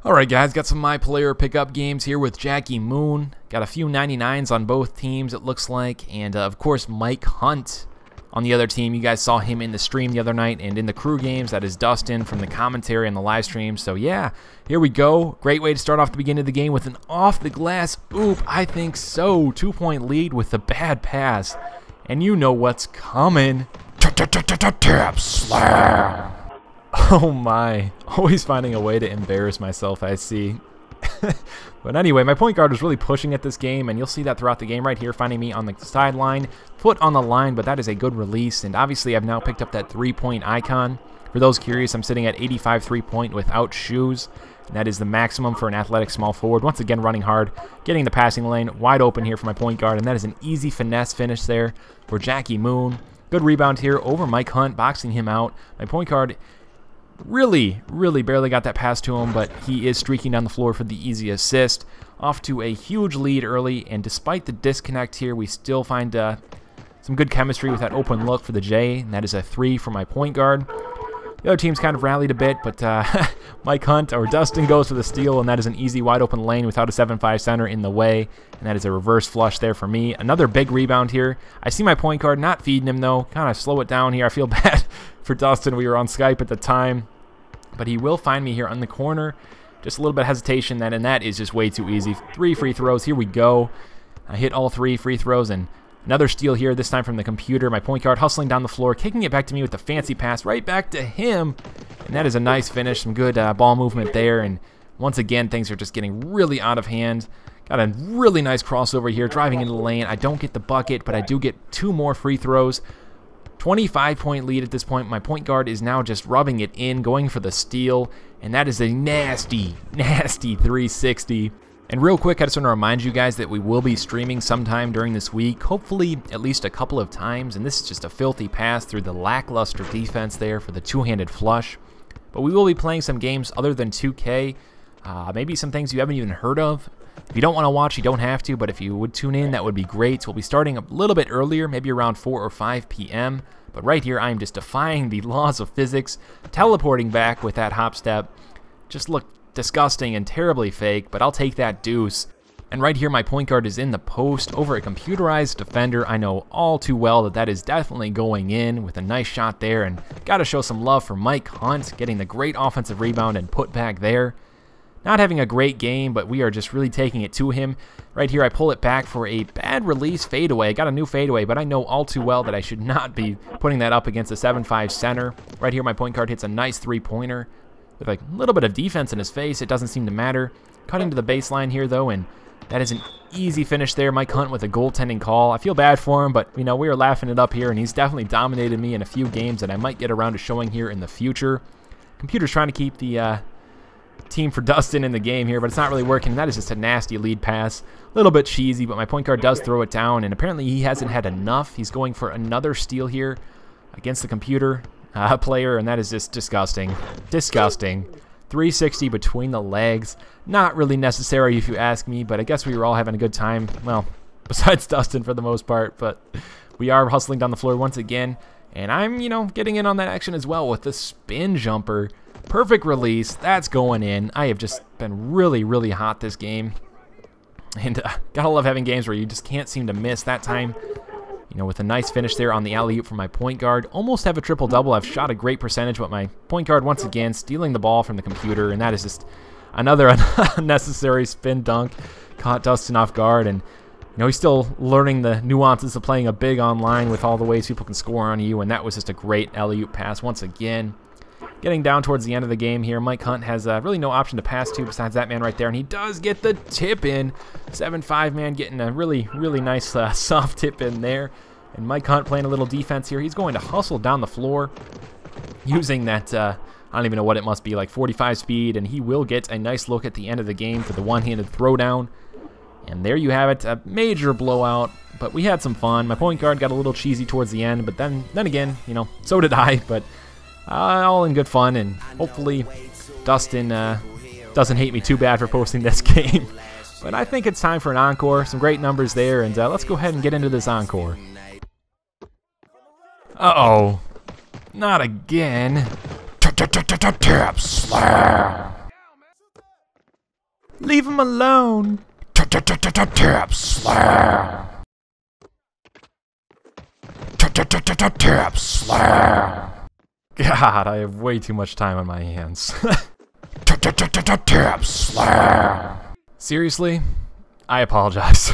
Alright guys, got some my player pickup games here with Jackie Moon. Got a few 99s on both teams it looks like, and of course Mike Hunt on the other team. You guys saw him in the stream the other night, and in the crew games that is Dustin from the commentary and the live stream. So yeah, here we go. Great way to start off the beginning of the game with an off the glass oop. I think so. 2-point lead with a bad pass, and you know what's coming. Tipslam. Oh my, always finding a way to embarrass myself, I see. But anyway, my point guard was really pushing at this game, and you'll see that throughout the game right here, finding me on the sideline, foot on the line, but that is a good release. And obviously I've now picked up that three-point icon. For those curious, I'm sitting at 85 three-point without shoes, and that is the maximum for an athletic small forward. Once again, running hard, getting the passing lane wide open here for my point guard, and that is an easy finesse finish there for Jackie Moon. Good rebound here over Mike Hunt, boxing him out. My point guard really barely got that pass to him, but he is streaking down the floor for the easy assist. Off to a huge lead early, and despite the disconnect here, we still find some good chemistry with that open look for the J, and that is a 3 for my point guard. The other team's kind of rallied a bit, but Mike Hunt, or Dustin, goes for the steal, and that is an easy wide open lane without a 7'5" center in the way, and that is a reverse flush there for me. Another big rebound here. I see my point guard not feeding him though, kind of slow it down here. I feel bad for Dustin. We were on Skype at the time, but he will find me here on the corner. Just a little bit of hesitation, and that is just way too easy. 3 free throws. Here we go. I hit all 3 free throws, and another steal here, this time from the computer. My point guard hustling down the floor, kicking it back to me with the fancy pass right back to him. And that is a nice finish, some good ball movement there. And once again, things are just getting really out of hand. Got a really nice crossover here, driving into the lane. I don't get the bucket, but I do get 2 more free throws. 25-point lead at this point. My point guard is now just rubbing it in, going for the steal. And that is a nasty 360. And real quick, I just want to remind you guys that we will be streaming sometime during this week, hopefully at least a couple of times, and this is just a filthy pass through the lackluster defense there for the two-handed flush. But we will be playing some games other than 2K, maybe some things you haven't even heard of. If you don't want to watch, you don't have to, but if you would tune in, that would be great. We'll be starting a little bit earlier, maybe around 4 or 5 p.m., but right here, I am just defying the laws of physics, teleporting back with that hop step. Just look disgusting and terribly fake, but I'll take that deuce. And right here, my point guard is in the post over a computerized defender. I know all too well that that is definitely going in with a nice shot there, and got to show some love for Mike Hunt, getting the great offensive rebound and put back there. Not having a great game, but we are just really taking it to him. Right here, I pull it back for a bad release fadeaway. I got a new fadeaway, but I know all too well that I should not be putting that up against a 7'5" center. Right here, my point guard hits a nice three-pointer with a little bit of defense in his face. It doesn't seem to matter. Cutting to the baseline here, though, and that is an easy finish there. Mike Hunt with a goaltending call. I feel bad for him, but, you know, we are laughing it up here, and he's definitely dominated me in a few games that I might get around to showing here in the future. Computer's trying to keep the team for Dustin in the game here, but it's not really working. That is just a nasty lead pass. A little bit cheesy, but my point guard does throw it down, and apparently he hasn't had enough. He's going for another steal here against the computer player, and that is just disgusting. Disgusting. 360 between the legs. Not really necessary if you ask me, but I guess we were all having a good time. Well, besides Dustin for the most part, but we are hustling down the floor once again, and I'm, you know, getting in on that action as well with the spin jumper. Perfect release. That's going in. I have just been really hot this game, and gotta love having games where you just can't seem to miss. That time, you know, with a nice finish there on the alley-oop from my point guard. Almost have a triple-double. I've shot a great percentage, but my point guard once again stealing the ball from the computer, and that is just another unnecessary spin dunk. Caught Dustin off guard, and you know, he's still learning the nuances of playing a big online with all the ways people can score on you, and that was just a great alley-oop pass once again. Getting down towards the end of the game here, Mike Hunt has really no option to pass to besides that man right there, and he does get the tip in. 7'5" man getting a really nice soft tip in there. And Mike Hunt playing a little defense here. He's going to hustle down the floor using that, I don't even know what it must be, like 45 speed, and he will get a nice look at the end of the game for the one-handed throwdown. And there you have it, a major blowout, but we had some fun. My point guard got a little cheesy towards the end, but then again, you know, so did I, but all in good fun, and hopefully Dustin doesn't hate me too bad for posting this game. But I think it's time for an encore. Some great numbers there, and let's go ahead and get into this encore. Uh-oh. Not again. Tipslam. Leave him alone. Tipslam. Tipslam. God, I have way too much time on my hands. Tipslam. Seriously? I apologize.